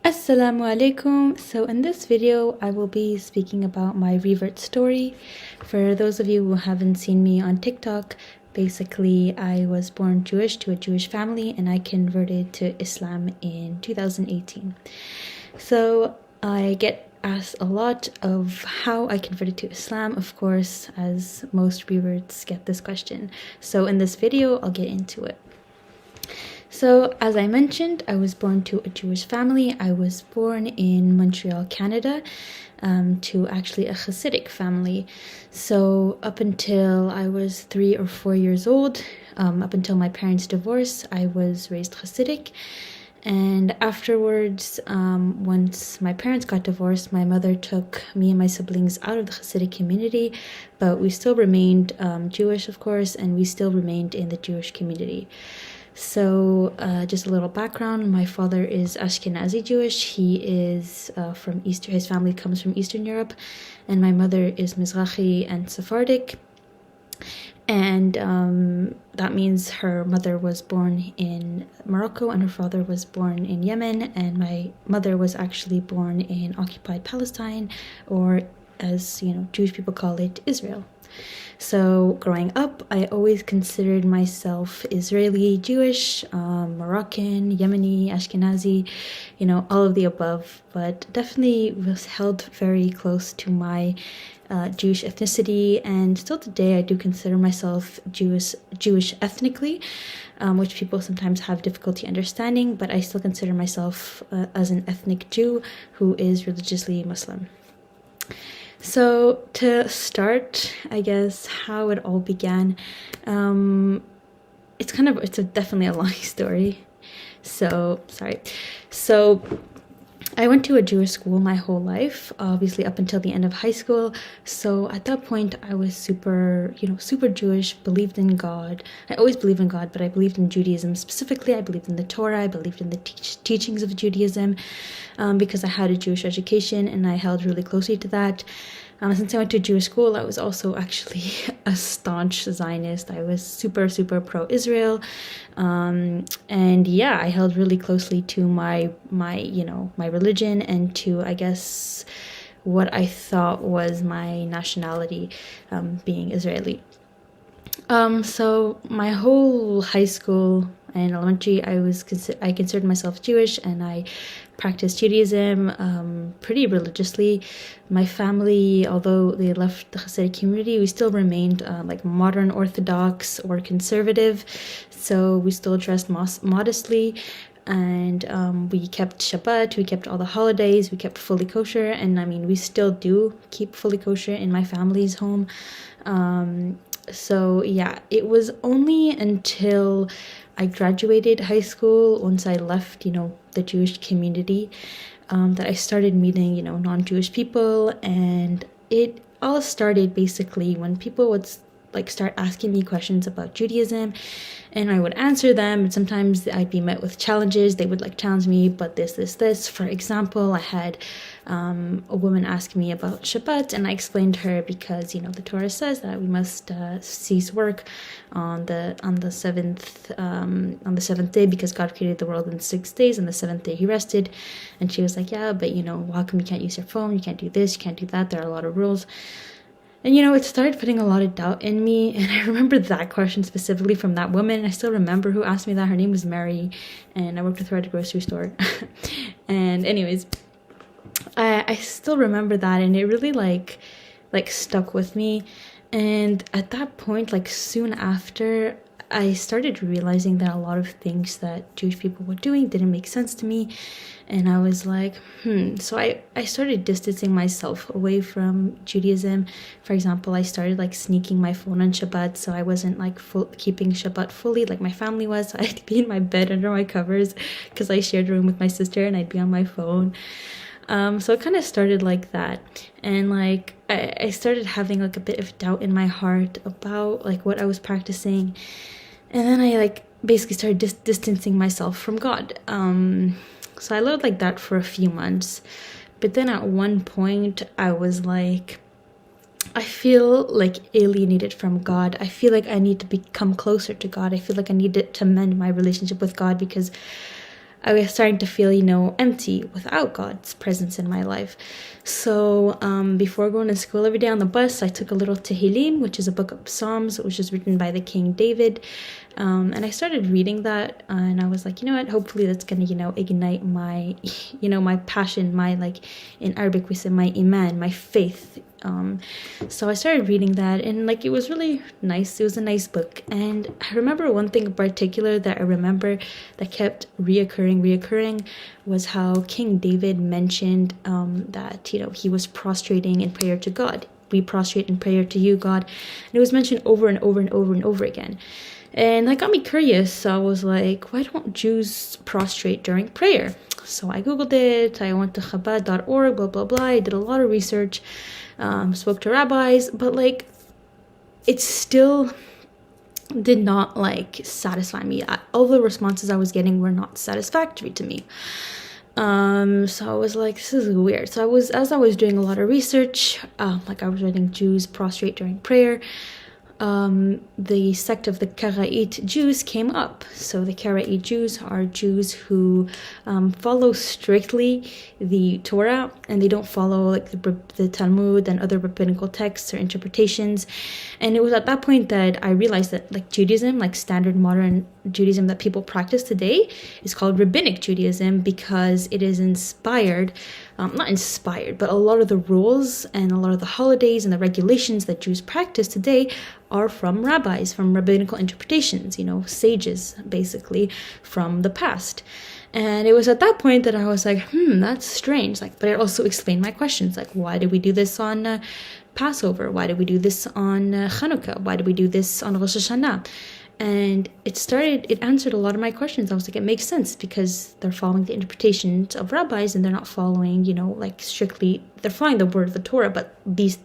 Assalamu alaikum. So in this video I will be speaking about my revert story. For those of you who haven't seen me on TikTok, basically I was born Jewish to a Jewish family and I converted to Islam in 2018. So I get asked a lot of how I converted to Islam, of course, as most reverts get this question. So in this video I'll get into it. So, as I mentioned, I was born to a Jewish family. I was born in Montreal, Canada, to actually a Hasidic family. So, up until I was 3 or 4 years old, up until my parents' divorce, I was raised Hasidic. And afterwards, once my parents got divorced, my mother took me and my siblings out of the Hasidic community, but we still remained Jewish, of course, and we still remained in the Jewish community. So just a little background, my father is Ashkenazi Jewish. He is from Eastern, his family comes from Eastern Europe, and my mother is Mizrahi and Sephardic. And that means her mother was born in Morocco and her father was born in Yemen, and my mother was actually born in occupied Palestine, or as Jewish people call it, Israel. So growing up, I always considered myself Israeli, Jewish, Moroccan, Yemeni, Ashkenazi, all of the above, but definitely was held very close to my Jewish ethnicity, and still today I do consider myself Jewish ethnically, which people sometimes have difficulty understanding, but I still consider myself as an ethnic Jew who is religiously Muslim. So to start, I guess, how it all began, it's definitely a long story. So I went to a Jewish school my whole life, obviously up until the end of high school. So at that point, I was super Jewish, believed in God. I always believed in God, but I believed in Judaism specifically. I believed in the Torah. I believed in the teachings of Judaism because I had a Jewish education and I held really closely to that. Since I went to Jewish school, I was also actually a staunch Zionist. I was super pro-Israel, and yeah, I held really closely to my religion and to, I guess, what I thought was my nationality, being Israeli. So my whole high school and elementary, I considered myself Jewish, and I practiced Judaism pretty religiously. My family, although they left the Hasidic community, we still remained like modern Orthodox or conservative, so we still dressed modestly, and we kept Shabbat, we kept all the holidays, we kept fully kosher, and I mean, we still do keep fully kosher in my family's home. So yeah, it was only until I graduated high school, once I left, the Jewish community, that I started meeting, non-Jewish people. And it all started basically when people would start asking me questions about Judaism, and I would answer them, and sometimes I'd be met with challenges. They would challenge me, but this. For example, I had a woman ask me about Shabbat, and I explained to her because the Torah says that we must cease work on the seventh day, because God created the world in 6 days, and the seventh day He rested. And she was like, yeah, but how come you can't use your phone? You can't do this, you can't do that. There are a lot of rules. And, it started putting a lot of doubt in me. And I remember that question specifically from that woman. I still remember who asked me that. Her name was Mary, and I worked with her at a grocery store. And anyways, I still remember that, and it really stuck with me. And at that point, soon after, I started realizing that a lot of things that Jewish people were doing didn't make sense to me. And I was like, So I started distancing myself away from Judaism. For example, I started sneaking my phone on Shabbat, so I wasn't keeping Shabbat fully like my family was. So I'd be in my bed under my covers because I shared a room with my sister, and I'd be on my phone. So it kind of started like that, and I started having a bit of doubt in my heart about what I was practicing, and then I basically started distancing myself from God. So I lived like that for a few months, but then at one point I was I feel alienated from God. I feel I need to become closer to God. I feel I needed to mend my relationship with God because I was starting to feel, empty without God's presence in my life. So before going to school every day on the bus, I took a little Tehillim, which is a book of Psalms, which is written by the King David. And I started reading that, and I was like, you know what, hopefully that's going to, ignite my, my passion, my, in Arabic we say my iman, my faith. So I started reading that, and it was really nice. It was a nice book. And I remember one thing in particular that I remember that kept reoccurring was how King David mentioned that, he was prostrating in prayer to God. We prostrate in prayer to you, God. And it was mentioned over and over and over and over again. And that got me curious. I was like, why don't Jews prostrate during prayer? So I Googled it. I went to Chabad.org, blah, blah, blah. I did a lot of research, spoke to rabbis, but it still did not satisfy me. All the responses I was getting were not satisfactory to me. So I was like, this is weird. So as I was doing a lot of research, I was writing Jews prostrate during prayer, the sect of the Karaite Jews came up. So the Karaite Jews are Jews who follow strictly the Torah, and they don't follow the Talmud and other rabbinical texts or interpretations. And it was at that point that I realized that Judaism, standard modern Judaism that people practice today, is called rabbinic Judaism because it is inspired, not inspired, but a lot of the rules and a lot of the holidays and the regulations that Jews practice today are from rabbis, from rabbinical interpretations, sages, basically, from the past. And it was at that point that I was like, that's strange. But it also explained my questions, why did we do this on Passover? Why did we do this on Chanukah? Why did we do this on Rosh Hashanah? And it answered a lot of my questions. I was like, it makes sense because they're following the interpretations of rabbis and they're not following, strictly, they're following the word of the Torah, but these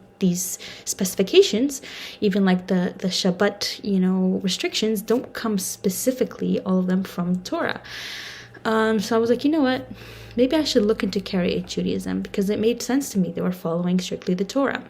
specifications, even the Shabbat, restrictions don't come specifically, all of them, from Torah. So I was like, you know what, maybe I should look into Karaite Judaism because it made sense to me. They were following strictly the Torah.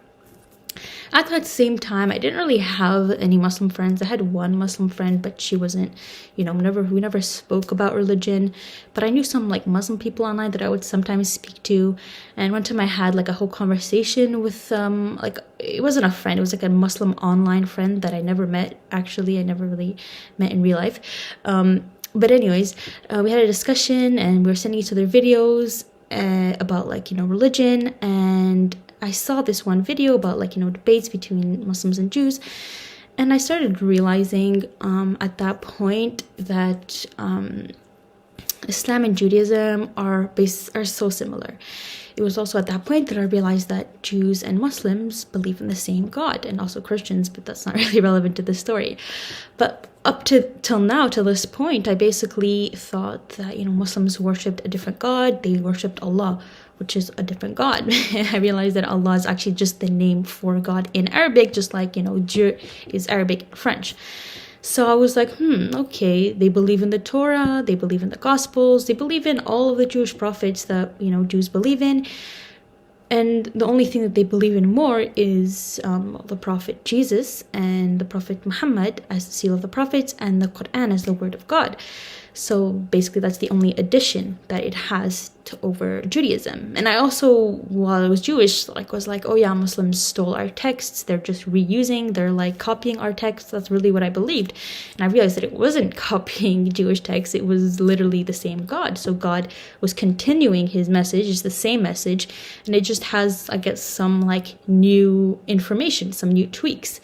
At that same time, I didn't really have any Muslim friends. I had one Muslim friend, but she wasn't, we never spoke about religion. But I knew some Muslim people online that I would sometimes speak to. And one time I had a whole conversation with it wasn't a friend, it was a Muslim online friend that I never met. Actually, I never really met in real life. But anyways, we had a discussion and we were sending each other videos about religion, and I saw this one video about debates between Muslims and Jews, and I started realizing at that point that Islam and Judaism are so similar. It was also at that point that I realized that Jews and Muslims believe in the same God, and also Christians, but that's not really relevant to the story. But up till now, to this point, I basically thought that Muslims worshipped a different God. They worshipped Allah, which is a different God. I realized that Allah is actually just the name for God in Arabic, just like Dieu is Arabic and French. So I was like, okay, they believe in the Torah, they believe in the Gospels, they believe in all of the Jewish prophets that, Jews believe in. And the only thing that they believe in more is the Prophet Jesus and the Prophet Muhammad as the seal of the prophets, and the Quran as the word of God. So basically that's the only addition that it has to over Judaism. And I also, while I was Jewish, was like, oh yeah, Muslims stole our texts, they're just reusing, they're copying our texts. That's really what I believed. And I realized that it wasn't copying Jewish texts, it was literally the same God. So God was continuing his message, it's the same message, and it just has, I guess, some new information, some new tweaks.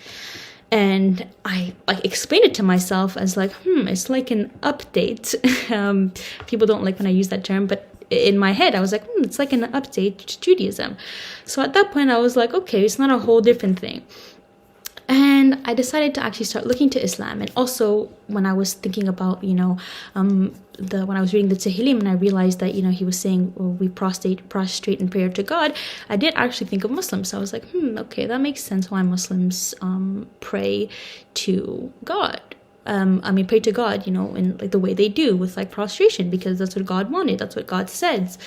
And I explained it to myself as it's like an update. People don't like when I use that term, but in my head I was like, it's like an update to Judaism. So at that point I was like, okay, it's not a whole different thing. And I decided to actually start looking to Islam. And also when I was thinking about, when I was reading the Tehillim and I realized that, he was saying, we prostrate in prayer to God, I did actually think of Muslims. So I was like, okay, that makes sense why Muslims pray to God. Pray to God, in the way they do with prostration, because that's what God wanted. That's what God says.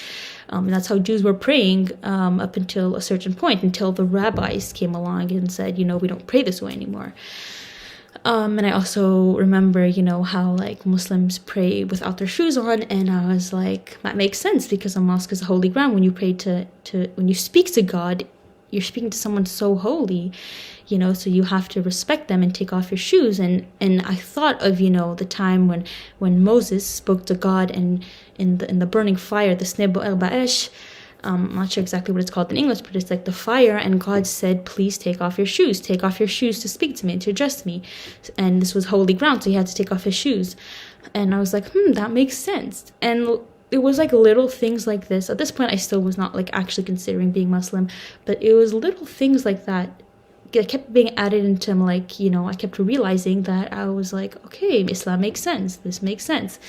And that's how Jews were praying up until a certain point, until the rabbis came along and said, we don't pray this way anymore. And I also remember, how like Muslims pray without their shoes on, and I was like, that makes sense because a mosque is a holy ground. When you pray when you speak to God, you're speaking to someone so holy, so you have to respect them and take off your shoes. And I thought of, the time when Moses spoke to God and in the burning fire, the Snebo el Ba'esh. I'm not sure exactly what it's called in English, but it's like the fire, and God said, please take off your shoes to speak to me and to address me. And this was holy ground, so he had to take off his shoes. And I was like, that makes sense. And it was like little things like this. At this point, I still was not like actually considering being Muslim, but it was little things like that that kept being added into like, I kept realizing that I was like, okay, Islam makes sense. This makes sense.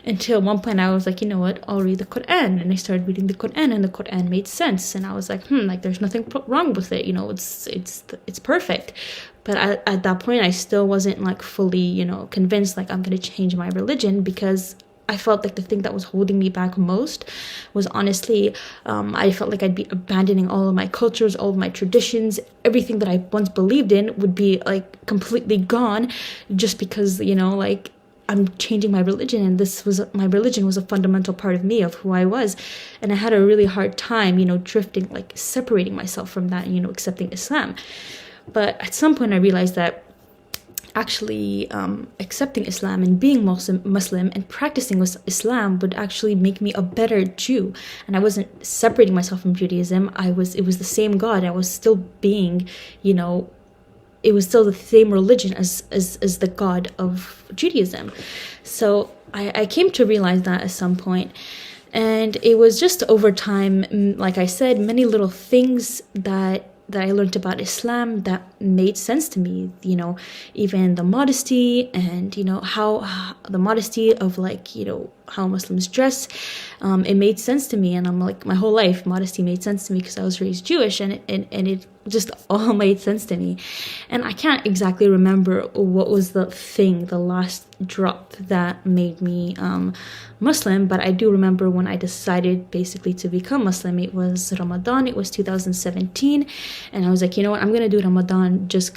Until one point I was like, you know what, I'll read the Quran. And I started reading the Quran, and the Quran made sense. And I was like, like there's nothing wrong with it. It's perfect. But at that point, I still wasn't like fully, convinced like I'm going to change my religion, because I felt like the thing that was holding me back most was honestly, I felt like I'd be abandoning all of my cultures, all of my traditions, everything that I once believed in would be like completely gone, just because, like I'm changing my religion, and my religion was a fundamental part of me, of who I was. And I had a really hard time, drifting, like separating myself from that, and, accepting Islam. But at some point I realized that actually accepting Islam and being Muslim and practicing Islam would actually make me a better Jew. And I wasn't separating myself from Judaism. It was the same God. I was still being, it was still the same religion as the God of Judaism. So I came to realize that at some point. And it was just over time, like I said, many little things that I learned about Islam that made sense to me, even the modesty and, how the modesty of like, how Muslims dress, it made sense to me. And I'm like, my whole life, modesty made sense to me because I was raised Jewish, and it just all made sense to me. And I can't exactly remember what was the last drop that made me Muslim, but I do remember when I decided basically to become Muslim. It was Ramadan. It was 2017, and I was like, you know what, I'm gonna do Ramadan just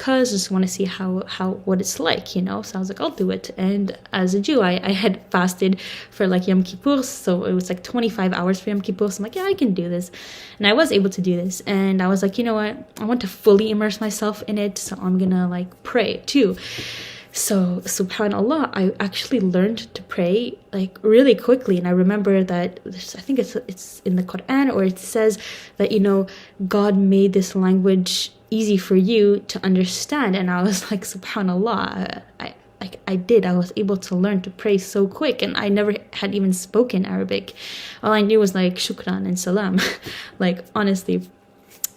want to see what it's like, So I was like, I'll do it. And as a Jew, I had fasted for like Yom Kippur, so it was like 25 hours for Yom Kippur. So I'm like, yeah, I can do this, and I was able to do this. And I was like, you know what, I want to fully immerse myself in it, so I'm gonna like pray too. So subhanallah, I actually learned to pray like really quickly. And I remember that I think it's in the Quran, or it says that, God made this language easy for you to understand. And I was like, subhanallah, I was able to learn to pray so quick, and I never had even spoken Arabic. All I knew was like shukran and salam, like honestly.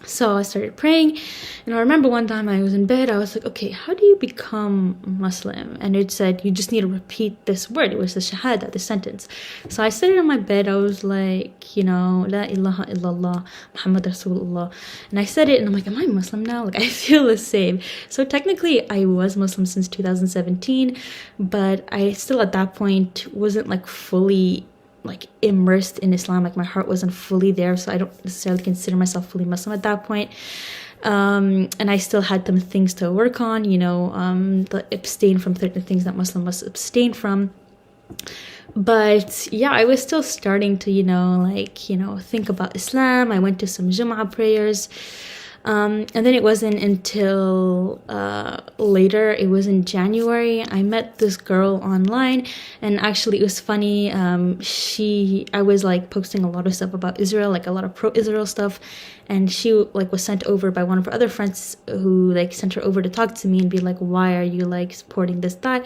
So I started praying, and I remember one time I was in bed, I was like, okay, how do you become Muslim? And it said, you just need to repeat this word. It was the shahada, the sentence. So I sat on my bed, I was like, La ilaha illallah, Muhammad Rasulullah. And I said it, and I'm like, am I Muslim now? Like, I feel the same. So technically, I was Muslim since 2017, but I still at that point wasn't like fully like immersed in Islam. Like my heart wasn't fully there, so I don't necessarily consider myself fully Muslim at that point. And I still had some things to work on, abstain from certain things that Muslim must abstain from. But yeah, I was still starting to, think about Islam. I went to some Jum'ah prayers. And then it wasn't until later, it was in January, I met this girl online, and actually it was funny. I was like posting a lot of stuff about Israel, like a lot of pro-Israel stuff, and she like was sent over by one of her other friends who like sent her over to talk to me and be like, why are you like supporting this, that?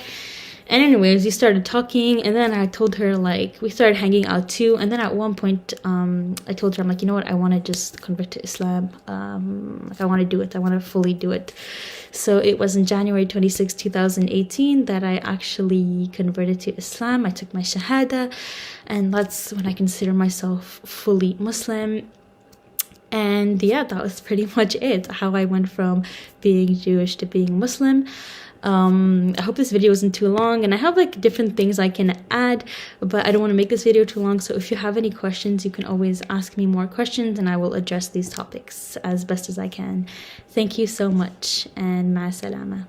And anyways, we started talking, and then I told her, like, we started hanging out too. And then at one point, I told her, I'm like, you know what, I want to just convert to Islam. Like, I want to do it. I want to fully do it. So it was in January 26, 2018 that I actually converted to Islam. I took my shahada, and that's when I consider myself fully Muslim. And yeah, that was pretty much it, how I went from being Jewish to being Muslim. I hope this video isn't too long, and I have like different things I can add, but I don't want to make this video too long. So if you have any questions, you can always ask me more questions, and I will address these topics as best as I can. Thank you so much, and ma salama.